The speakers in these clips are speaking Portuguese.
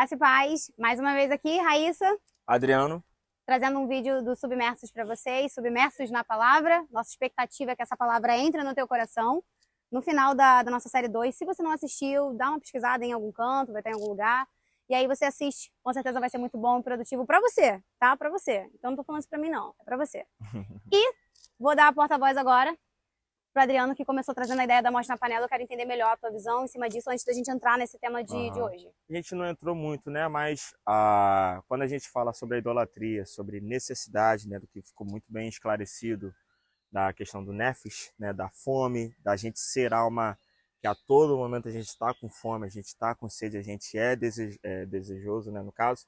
Graça e paz. Mais uma vez aqui, Raíssa, Adriano. trazendo um vídeo do Submersos para vocês, Submersos na Palavra. Nossa expectativa é que essa palavra entre no teu coração. No final da nossa série 2, se você não assistiu, dá uma pesquisada em algum canto, vai estar em algum lugar. E aí você assiste, com certeza vai ser muito bom e produtivo para você, tá? Para você. Então não tô falando isso para mim não, é para você. E vou dar a porta-voz agora para Adriano, que começou trazendo a ideia da morte na panela. Eu quero entender melhor a tua visão em cima disso, antes da gente entrar nesse tema de hoje. A gente não entrou muito, né? Mas quando a gente fala sobre a idolatria, sobre necessidade, né, do que ficou muito bem esclarecido, da questão do nefesh, né, da fome, da gente ser alma que a todo momento a gente está com fome, a gente está com sede, a gente é desejoso, né, no caso.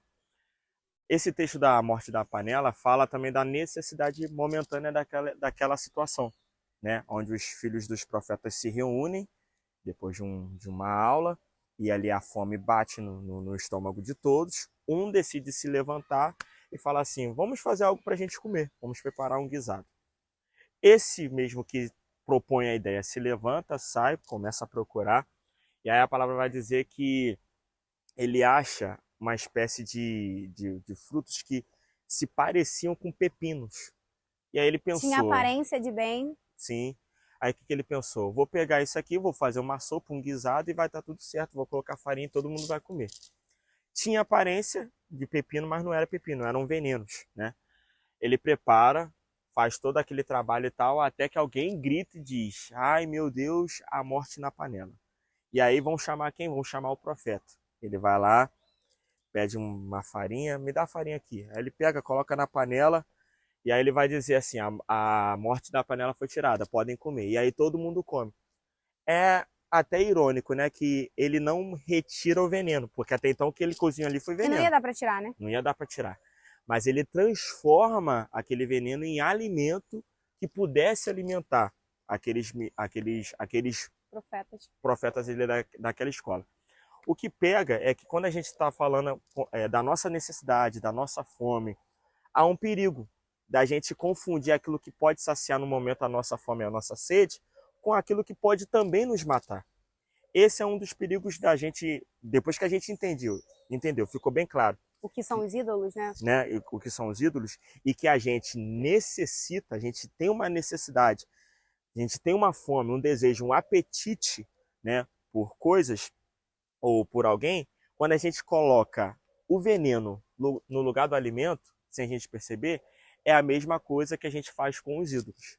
Esse texto da morte da panela fala também da necessidade momentânea daquela situação, né, onde os filhos dos profetas se reúnem depois de uma aula, e ali a fome bate no estômago de todos. Um decide se levantar e fala assim: vamos fazer algo para a gente comer, vamos preparar um guisado. Esse mesmo que propõe a ideia se levanta, sai, começa a procurar, e aí a palavra vai dizer que ele acha uma espécie de frutos que se pareciam com pepinos. E aí ele pensou... Tinha aparência de bem. Sim. Aí o que ele pensou? Vou pegar isso aqui, vou fazer uma sopa, um guisado e vai estar tudo certo. Vou colocar farinha e todo mundo vai comer. Tinha aparência de pepino, mas não era pepino, eram venenos, né? Ele prepara, faz todo aquele trabalho e tal, até que alguém grita e diz: ai meu Deus, a morte na panela. E aí vão chamar quem? Vão chamar o profeta. Ele vai lá, pede uma farinha, me dá a farinha aqui. Aí ele pega, coloca na panela, e aí ele vai dizer assim: a morte da panela foi tirada, podem comer. E aí todo mundo come. É até irônico, né, que ele não retira o veneno, porque até então o que ele cozinhou ali foi E veneno. não ia dar para tirar, né? Não ia dar para tirar. Mas ele transforma aquele veneno em alimento que pudesse alimentar aqueles profetas daquela escola. O que pega é que quando a gente está falando da nossa necessidade, da nossa fome, há um perigo da gente confundir aquilo que pode saciar no momento a nossa fome e a nossa sede com aquilo que pode também nos matar. Esse é um dos perigos da gente, depois que a gente entendeu, ficou bem claro. O que são os ídolos, né? O que são os ídolos, e que a gente necessita, a gente tem uma necessidade, a gente tem uma fome, um desejo, um apetite, né, por coisas ou por alguém. Quando a gente coloca o veneno no lugar do alimento, sem a gente perceber, é a mesma coisa que a gente faz com os ídolos.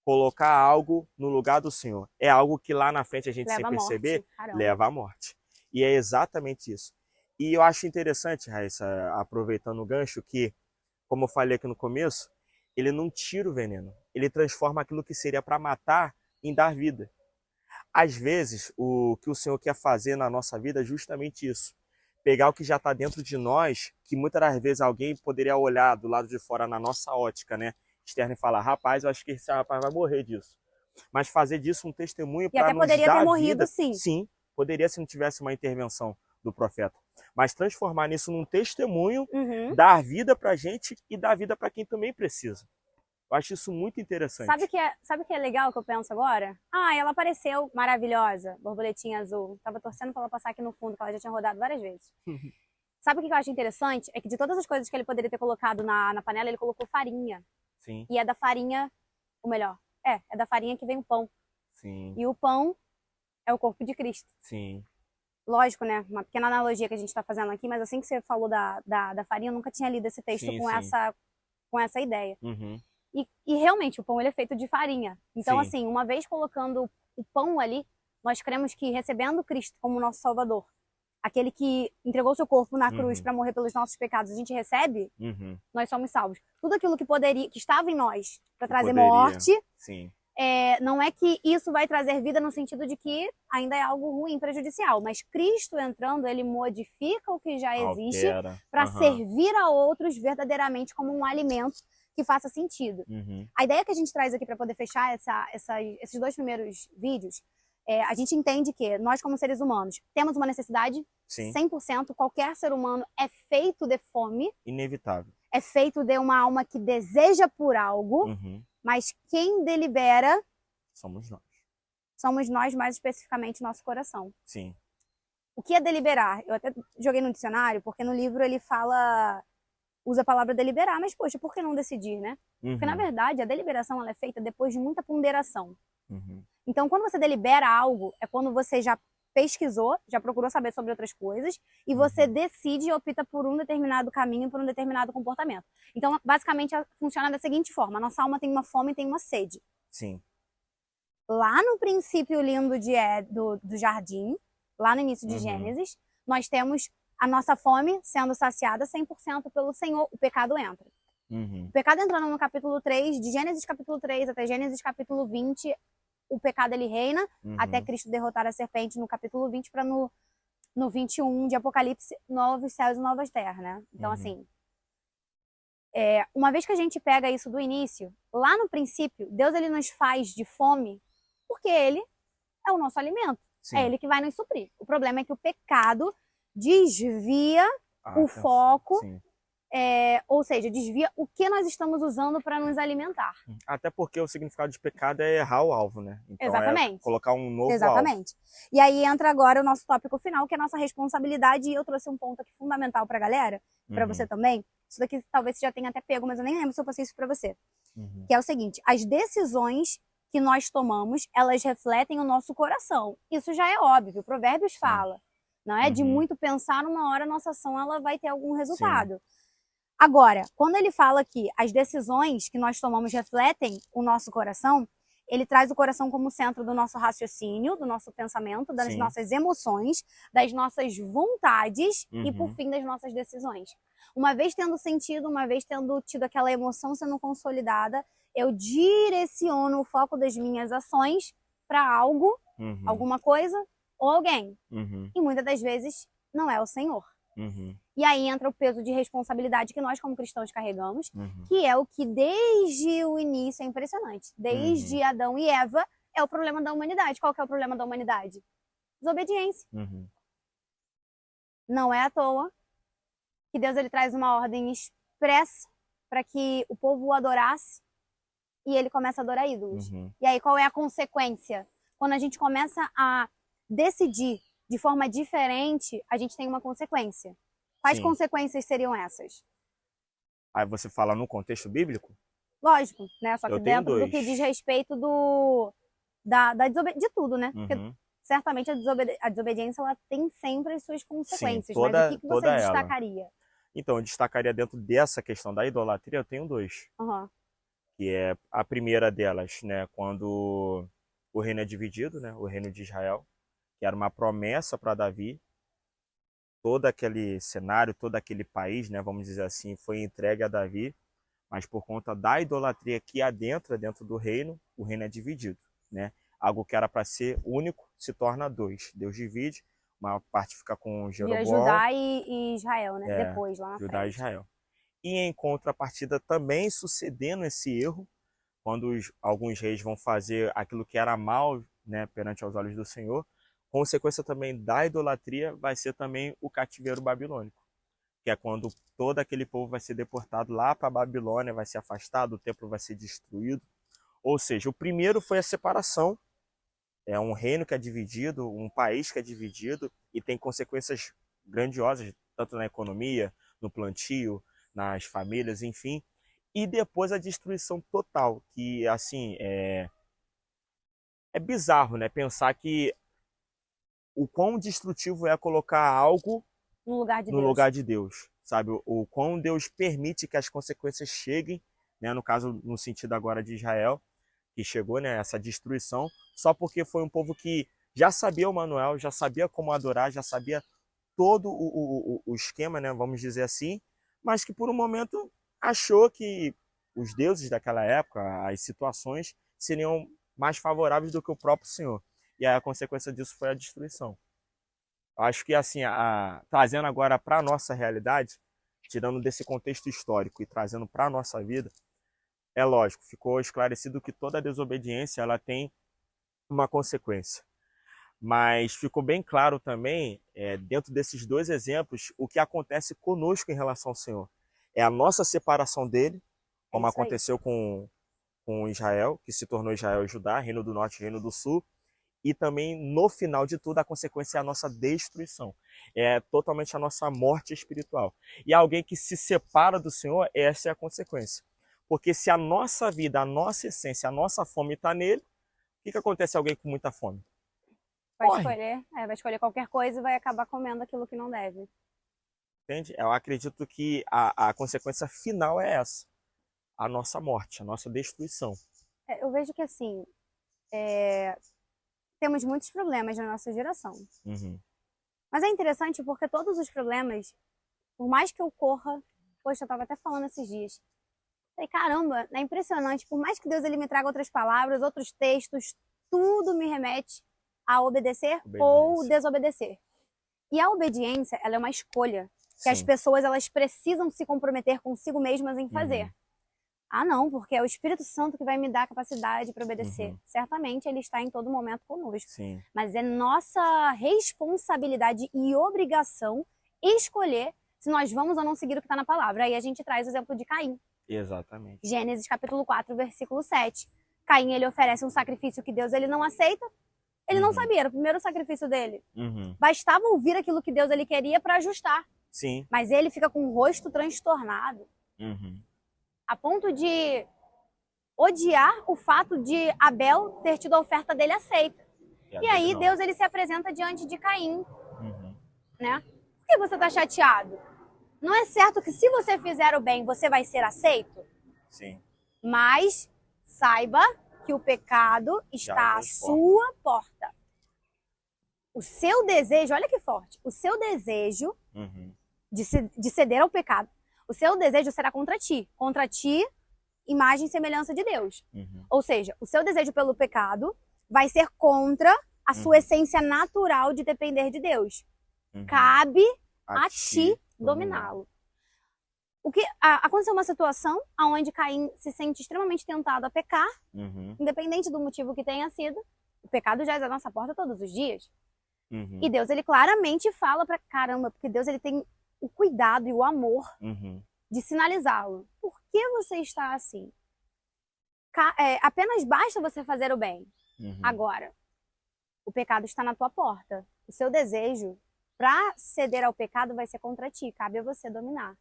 Colocar algo no lugar do Senhor é algo que lá na frente a gente, sem perceber, leva à morte. E é exatamente isso. E eu acho interessante, Raíssa, aproveitando o gancho, que, como eu falei aqui no começo, ele não tira o veneno, ele transforma aquilo que seria para matar em dar vida. Às vezes, o que o Senhor quer fazer na nossa vida é justamente isso. Pegar o que já está dentro de nós, que muitas das vezes alguém poderia olhar do lado de fora na nossa ótica, né, externa, e falar: rapaz, eu acho que esse rapaz vai morrer disso. Mas fazer disso um testemunho para nos dar vida. E até poderia ter morrido, sim. Sim, poderia, se não tivesse uma intervenção do profeta. Mas transformar nisso num testemunho, dar vida para a gente e dar vida para quem também precisa. Eu acho isso muito interessante. Sabe o que é legal que eu penso agora? Ah, ela apareceu maravilhosa, borboletinha azul. Tava torcendo pra ela passar aqui no fundo, que ela já tinha rodado várias vezes. Sabe o que eu acho interessante? É que de todas as coisas que ele poderia ter colocado na panela, ele colocou farinha. Sim. E é da farinha, ou melhor, é da farinha que vem o pão. Sim. E o pão é o corpo de Cristo. Sim. Lógico, né? Uma pequena analogia que a gente tá fazendo aqui, mas assim que você falou da farinha, eu nunca tinha lido esse texto com essa ideia. E realmente, o pão ele é feito de farinha. Então, assim, uma vez colocando o pão ali, nós cremos que recebendo Cristo como nosso Salvador, aquele que entregou seu corpo na cruz para morrer pelos nossos pecados, a gente recebe, nós somos salvos. Tudo aquilo que estava em nós para trazer morte, não é que isso vai trazer vida no sentido de que ainda é algo ruim, prejudicial. Mas Cristo entrando, ele modifica o que já existe para servir a outros verdadeiramente como um alimento que faça sentido. A ideia que a gente traz aqui para poder fechar esses dois primeiros vídeos, a gente entende que nós, como seres humanos, temos uma necessidade. 100%, qualquer ser humano é feito de fome. Inevitável. É feito de uma alma que deseja por algo, mas quem delibera... somos nós. Somos nós, mais especificamente, nosso coração. Sim. O que é deliberar? Eu até joguei no dicionário, porque no livro ele fala, usa a palavra deliberar, mas poxa, por que não decidir, né? Porque na verdade a deliberação ela é feita depois de muita ponderação. Então quando você delibera algo, é quando você já pesquisou, já procurou saber sobre outras coisas, e você decide e opta por um determinado caminho, por um determinado comportamento. Então, basicamente, funciona da seguinte forma: a nossa alma tem uma fome e tem uma sede. Sim. Lá no princípio lindo do jardim, lá no início de Gênesis, nós temos a nossa fome sendo saciada 100% pelo Senhor, o pecado entra. O pecado entrando no capítulo 3, de Gênesis capítulo 3 até Gênesis capítulo 20, o pecado ele reina, até Cristo derrotar a serpente no capítulo 20, para no 21 de Apocalipse, novos céus e novas terras, né? Então, assim, uma vez que a gente pega isso do início, lá no princípio, Deus ele nos faz de fome, porque ele é o nosso alimento. Sim. É ele que vai nos suprir. O problema é que o pecado desvia o foco, ou seja, desvia o que nós estamos usando para nos alimentar. Até porque o significado de pecado é errar o alvo, né? Então exatamente. É colocar um novo exatamente. Alvo. E aí entra agora o nosso tópico final, que é a nossa responsabilidade, e eu trouxe um ponto aqui fundamental para a galera, para você também. Isso daqui talvez você já tenha até pego, mas eu nem lembro se eu passei isso para você. Que é o seguinte: as decisões que nós tomamos, elas refletem o nosso coração. Isso já é óbvio, Provérbios fala. Não é? De muito pensar, numa hora a nossa ação ela vai ter algum resultado. Sim. Agora, quando ele fala que as decisões que nós tomamos refletem o nosso coração, ele traz o coração como centro do nosso raciocínio, do nosso pensamento, das nossas emoções, das nossas vontades e, por fim, das nossas decisões. Uma vez tendo sentido, uma vez tendo tido aquela emoção sendo consolidada, eu direciono o foco das minhas ações para algo, alguma coisa ou alguém. E muitas das vezes não é o Senhor. E aí entra o peso de responsabilidade que nós como cristãos carregamos, que é o que desde o início é impressionante. Desde Adão e Eva é o problema da humanidade. Qual que é o problema da humanidade? Desobediência. Não é à toa que Deus ele traz uma ordem expressa para que o povo o adorasse e ele começa a adorar ídolos. E aí qual é a consequência? Quando a gente começa a decidir de forma diferente, a gente tem uma consequência. Quais consequências seriam essas? Aí você fala no contexto bíblico? Lógico, né? Só que dentro do que diz respeito de tudo, né? Porque certamente a desobediência ela tem sempre as suas consequências. Sim, mas o que você destacaria? Então, eu destacaria dentro dessa questão da idolatria, eu tenho dois. Que é a primeira delas, né? Quando o reino é dividido, né? O reino de Israel, que era uma promessa para Davi. Todo aquele cenário, todo aquele país, né, vamos dizer assim, foi entregue a Davi, mas por conta da idolatria que adentra dentro do reino, o reino é dividido, né? Algo que era para ser único se torna dois. Deus divide, uma parte fica com Jeroboão. Judá e Israel, né? Depois, lá na Judá frente. e Israel. E em contrapartida também sucedendo esse erro, quando alguns reis vão fazer aquilo que era mal, né, perante aos olhos do Senhor, consequência também da idolatria vai ser também o cativeiro babilônico, que é quando todo aquele povo vai ser deportado lá para a Babilônia, vai ser afastado, o templo vai ser destruído. Ou seja, o primeiro foi a separação, é um reino que é dividido, um país que é dividido e tem consequências grandiosas, tanto na economia, no plantio, nas famílias, enfim. E depois a destruição total, que assim, é bizarro, né? Pensar que o quão destrutivo é colocar algo no lugar de Deus, sabe? O quão Deus permite que as consequências cheguem, né? No caso, no sentido agora de Israel, que chegou, né, essa destruição, só porque foi um povo que já sabia o manual, já sabia como adorar, já sabia todo o esquema, né, vamos dizer assim, mas que por um momento achou que os deuses daquela época, as situações, seriam mais favoráveis do que o próprio Senhor. E aí a consequência disso foi a destruição. Acho que assim, trazendo agora para a nossa realidade, tirando desse contexto histórico e trazendo para a nossa vida, é lógico, ficou esclarecido que toda desobediência ela tem uma consequência. Mas ficou bem claro também, dentro desses dois exemplos, o que acontece conosco em relação ao Senhor. É a nossa separação dele, como aconteceu com Israel, que se tornou Israel e Judá, Reino do Norte e Reino do Sul, e também, no final de tudo, a consequência é a nossa destruição. É totalmente a nossa morte espiritual. E alguém que se separa do Senhor, essa é a consequência. Porque se a nossa vida, a nossa essência, a nossa fome está nele, o que acontece a alguém com muita fome? Vai escolher qualquer coisa e vai acabar comendo aquilo que não deve. Entende? Eu acredito que a consequência final é essa. A nossa morte, a nossa destruição. Eu vejo que, assim, temos muitos problemas na nossa geração. Uhum. Mas é interessante porque todos os problemas, por mais que eu corra... Poxa, eu estava até falando esses dias. Falei, caramba, é impressionante. Por mais que Deus ele me traga outras palavras, outros textos, tudo me remete a obedecer ou desobedecer. E a obediência, ela é uma escolha que as pessoas elas precisam se comprometer consigo mesmas em fazer. Ah, não, porque é o Espírito Santo que vai me dar a capacidade para obedecer. Certamente ele está em todo momento conosco. Sim. Mas é nossa responsabilidade e obrigação escolher se nós vamos ou não seguir o que está na palavra. Aí a gente traz o exemplo de Caim. Exatamente. Gênesis capítulo 4, versículo 7. Caim, ele oferece um sacrifício que Deus ele não aceita. Ele não sabia, era o primeiro sacrifício dele. Bastava ouvir aquilo que Deus ele queria para ajustar. Sim. Mas ele fica com o rosto transtornado. A ponto de odiar o fato de Abel ter tido a oferta dele aceita. E aí Deus ele se apresenta diante de Caim. Né? Por que você está chateado? Não é certo que se você fizer o bem, você vai ser aceito? Sim. Mas saiba que o pecado está à sua porta. O seu desejo, olha que forte, o seu desejo de ceder ao pecado, o seu desejo será contra ti, imagem e semelhança de Deus. Ou seja, o seu desejo pelo pecado vai ser contra a sua essência natural de depender de Deus. Cabe a ti dominá-lo. Aconteceu uma situação onde Caim se sente extremamente tentado a pecar, independente do motivo que tenha sido. O pecado já é à nossa porta todos os dias. E Deus, ele claramente fala para caramba, porque Deus ele tem o cuidado e o amor de sinalizá-lo. Por que você está assim? Apenas basta você fazer o bem. Agora, o pecado está na tua porta. O seu desejo para ceder ao pecado vai ser contra ti. Cabe a você dominar.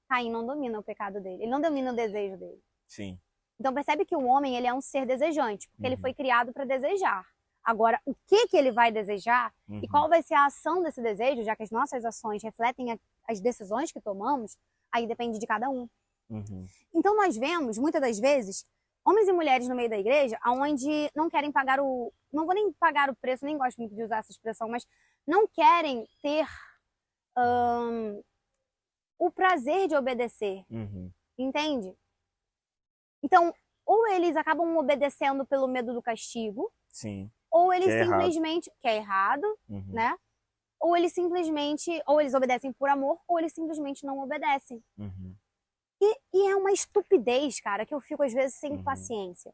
Caim não domina o pecado dele. Ele não domina o desejo dele. Sim. Então percebe que o homem ele é um ser desejante, porque ele foi criado para desejar. Agora, o que ele vai desejar e qual vai ser a ação desse desejo, já que as nossas ações refletem as decisões que tomamos, aí depende de cada um. Então nós vemos, muitas das vezes, homens e mulheres no meio da igreja, onde não querem pagar não vou nem pagar o preço, nem gosto muito de usar essa expressão, mas não querem ter o prazer de obedecer. Entende? Então, ou eles acabam obedecendo pelo medo do castigo, ou eles simplesmente... Que é errado, né? Ou eles simplesmente... Ou eles obedecem por amor, ou eles simplesmente não obedecem. E é uma estupidez, cara, que eu fico às vezes sem paciência.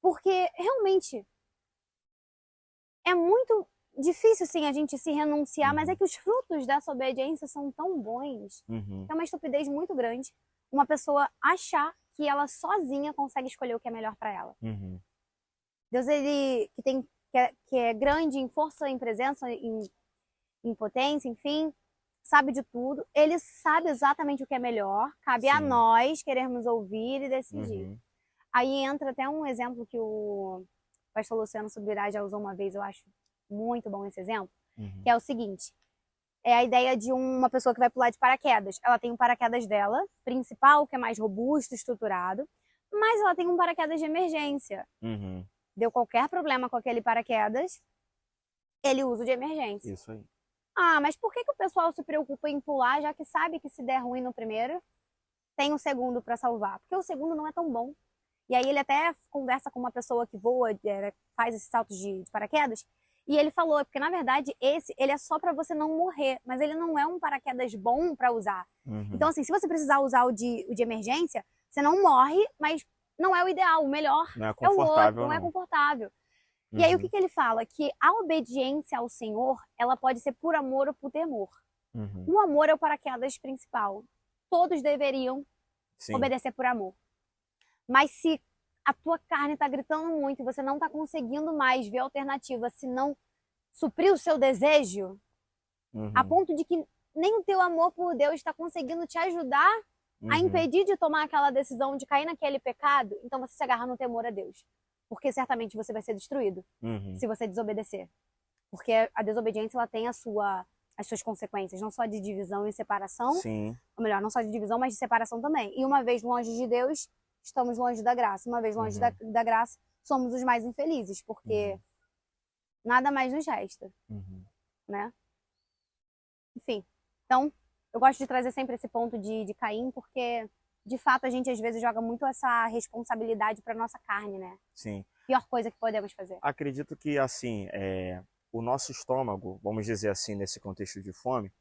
Porque, realmente, é muito difícil, sim, a gente se renunciar, mas é que os frutos dessa obediência são tão bons. É uma estupidez muito grande uma pessoa achar que ela sozinha consegue escolher o que é melhor para ela. Deus, ele que é grande em força, em presença, em potência, enfim, sabe de tudo. Ele sabe exatamente o que é melhor. Cabe a nós querermos ouvir e decidir. Aí entra até um exemplo que o pastor Luciano Subirá já usou uma vez, eu acho muito bom esse exemplo, que é o seguinte. É a ideia de uma pessoa que vai pular de paraquedas. Ela tem um paraquedas dela, principal, que é mais robusto, estruturado, mas ela tem um paraquedas de emergência. Deu qualquer problema com aquele paraquedas, ele usa o de emergência. Isso aí. Ah, mas por que o pessoal se preocupa em pular, já que sabe que se der ruim no primeiro, tem um segundo para salvar? Porque o segundo não é tão bom. E aí ele até conversa com uma pessoa que voa, faz esses saltos de paraquedas, e ele falou, porque na verdade ele é só para você não morrer, mas ele não é um paraquedas bom para usar. Então assim, se você precisar usar o de emergência, você não morre, mas não é o ideal, o melhor é o outro, não é confortável. E aí o que ele fala? Que a obediência ao Senhor, ela pode ser por amor ou por temor. O amor é o paraquedas principal. Todos deveriam obedecer por amor. Mas se a tua carne tá gritando muito e você não tá conseguindo mais ver alternativa, se não suprir o seu desejo, a ponto de que nem o teu amor por Deus está conseguindo te ajudar a impedir de tomar aquela decisão, de cair naquele pecado, então você se agarra no temor a Deus. Porque certamente você vai ser destruído se você desobedecer. Porque a desobediência, ela tem as suas consequências, não só de divisão e separação, ou melhor, não só de divisão, mas de separação também. E uma vez longe de Deus, estamos longe da graça. Uma vez longe da graça, somos os mais infelizes, porque nada mais nos resta, né? Enfim, então, eu gosto de trazer sempre esse ponto de Caim, porque, de fato, a gente às vezes joga muito essa responsabilidade para nossa carne, né? Sim. Pior coisa que podemos fazer. Acredito que, assim, o nosso estômago, vamos dizer assim, nesse contexto de fome,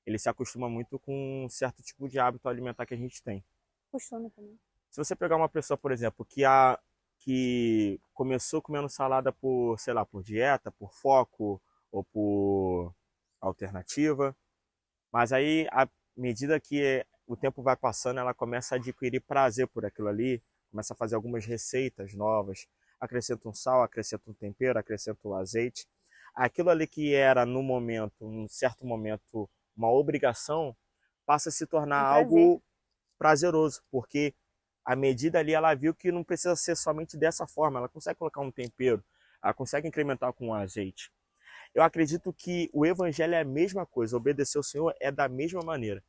ele se acostuma muito com um certo tipo de hábito alimentar que a gente tem. Costume também. Se você pegar uma pessoa, por exemplo, que começou comendo salada por, sei lá, por dieta, por foco ou por alternativa, mas aí, à medida que o tempo vai passando, ela começa a adquirir prazer por aquilo ali, começa a fazer algumas receitas novas, acrescenta um sal, acrescenta um tempero, acrescenta um azeite. Aquilo ali que era, no momento, num certo momento, uma obrigação, passa a se tornar algo prazeroso, porque à medida ali ela viu que não precisa ser somente dessa forma, ela consegue colocar um tempero, ela consegue incrementar com um azeite. Eu acredito que o evangelho é a mesma coisa, obedecer ao Senhor é da mesma maneira.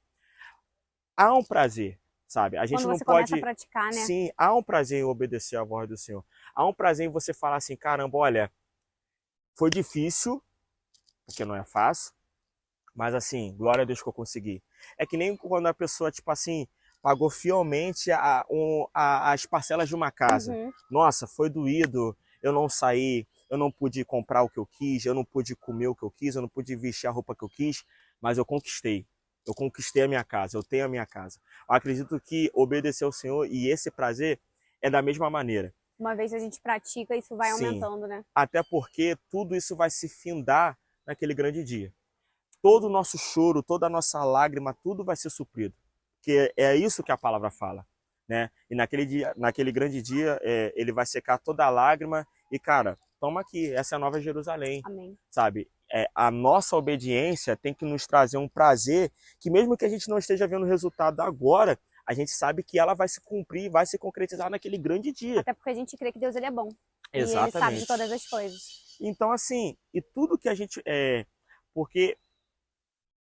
Há um prazer, sabe? A gente quando não você pode... começa a praticar, né? Sim, há um prazer em obedecer à voz do Senhor. Há um prazer em você falar assim, caramba, olha, foi difícil, porque não é fácil, mas assim, glória a Deus que eu consegui. É que nem quando a pessoa, tipo assim, pagou fielmente as parcelas de uma casa. Nossa, foi doído, eu não saí, eu não pude comprar o que eu quis, eu não pude comer o que eu quis, eu não pude vestir a roupa que eu quis, mas eu conquistei. Eu conquistei a minha casa, eu tenho a minha casa. Eu acredito que obedecer ao Senhor e esse prazer é da mesma maneira. Uma vez que a gente pratica, isso vai aumentando, né? Até porque tudo isso vai se findar naquele grande dia. Todo o nosso choro, toda a nossa lágrima, tudo vai ser suprido. Porque é isso que a palavra fala, né? E naquele grande dia, ele vai secar toda a lágrima e, cara, toma aqui, essa é a Nova Jerusalém. Amém. Sabe? A nossa obediência tem que nos trazer um prazer que mesmo que a gente não esteja vendo o resultado agora, a gente sabe que ela vai se cumprir, vai se concretizar naquele grande dia. Até porque a gente crê que Deus ele é bom. Exatamente. E ele sabe de todas as coisas. Então, assim, e tudo que a gente... porque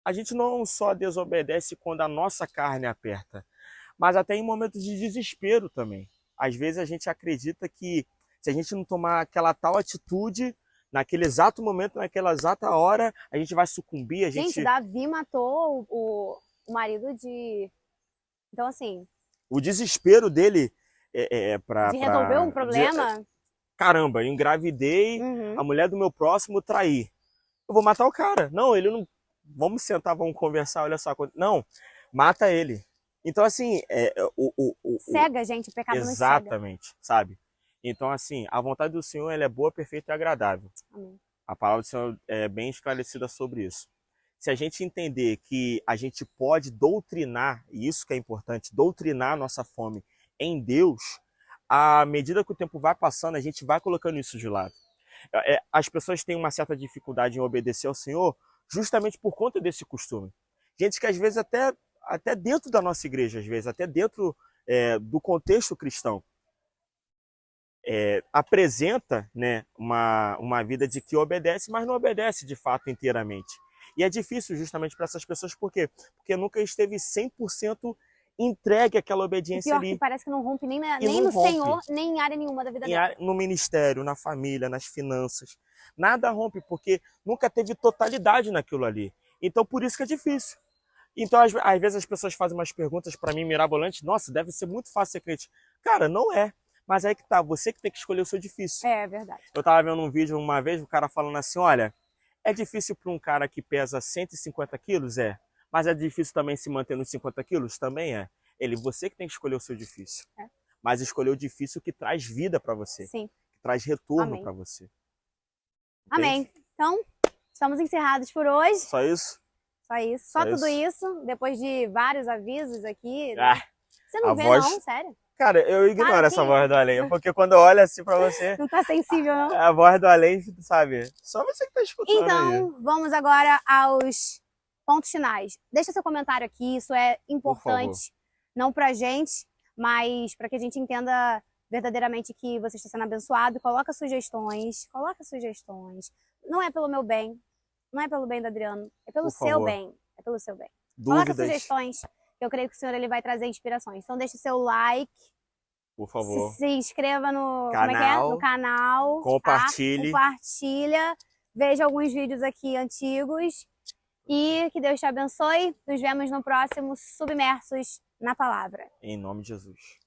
a gente não só desobedece quando a nossa carne aperta, mas até em momentos de desespero também. Às vezes a gente acredita que se a gente não tomar aquela tal atitude, naquele exato momento, naquela exata hora, a gente vai sucumbir. Gente, Davi matou o marido de... Então, assim... O desespero dele de resolver um problema... Caramba, eu engravidei, a mulher do meu próximo trair. Eu vou matar o cara. Não, ele não... Vamos sentar, vamos conversar, olha só. Não, mata ele. Então, assim... cega, gente, o pecado nos cega. Exatamente, sabe? Então, assim, a vontade do Senhor ela é boa, perfeita e agradável. Amém. A palavra do Senhor é bem esclarecida sobre isso. Se a gente entender que a gente pode doutrinar, e isso que é importante, doutrinar a nossa fome em Deus, à medida que o tempo vai passando, a gente vai colocando isso de lado. As pessoas têm uma certa dificuldade em obedecer ao Senhor justamente por conta desse costume. Gente que às vezes até dentro da nossa igreja, às vezes, até dentro do contexto cristão, apresenta, né, uma vida de que obedece, mas não obedece de fato inteiramente. E é difícil justamente para essas pessoas, por quê? Porque nunca esteve 100% entregue àquela obediência ali. Que parece que não rompe nem no rompe. Senhor, nem em área nenhuma da vida dela. No ministério, na família, nas finanças. Nada rompe, porque nunca teve totalidade naquilo ali. Então, por isso que é difícil. Então, às vezes as pessoas fazem umas perguntas para mim mirabolantes. Nossa, deve ser muito fácil ser crente. Cara, não é. Mas aí que tá, você que tem que escolher o seu difícil. É verdade. Eu tava vendo um vídeo uma vez, o cara falando assim, olha, é difícil para um cara que pesa 150 quilos? É. Mas é difícil também se manter nos 50 quilos? Também é. Você que tem que escolher o seu difícil. Mas escolher o difícil que traz vida para você. Sim. Que traz retorno para você. Entende? Amém. Então, estamos encerrados por hoje. Só isso? Só isso. Só tudo isso, depois de vários avisos aqui. Ah, você não vê não, sério? Cara, eu ignoro essa voz do além, porque quando eu olho assim pra você... Não tá sensível, não? A voz do além, sabe? Só você que tá escutando então, aí. Vamos agora aos pontos finais. Deixa seu comentário aqui, isso é importante, não pra gente, mas para que a gente entenda verdadeiramente que você está sendo abençoado. Coloca sugestões. Não é pelo meu bem, não é pelo bem do Adriano, é pelo seu bem. É pelo seu bem. Dúvidas. Coloca sugestões, que eu creio que o Senhor ele vai trazer inspirações. Então deixe seu like. Por favor. Se inscreva no canal. Como é que é? No canal. Compartilhe. Tá? Compartilha. Veja alguns vídeos aqui antigos. E que Deus te abençoe. Nos vemos no próximo Submersos na Palavra. Em nome de Jesus.